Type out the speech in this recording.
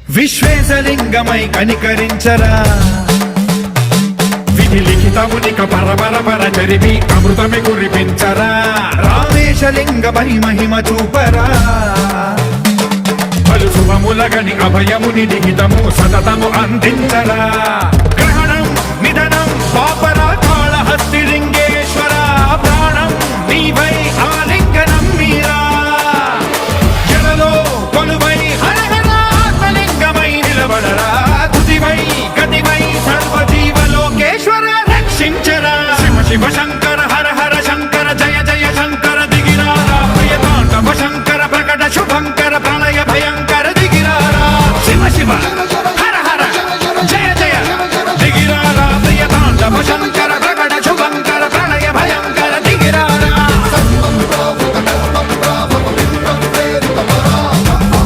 విశ్వేశలింగమై కనికరించరా విధి లిఖితమునిక పరపర చరివి అమృతమి కురిపించరా రామేశలింగమై మహిమ చూపరా పలు శుభములగని అభయముని లిఖితము సతతము అందించరా గ్రహణం నిధనం పాపరా కాళహస్తి లింగేశ్వర ప్రాణం నీవై ఆలింగనం మీరా జలలో కొలువై హరహరాత్మలింగమై నిలబడరా తుదివై గతివై సర్వజీవలోకేశ్వర రక్షించరా శివ శివ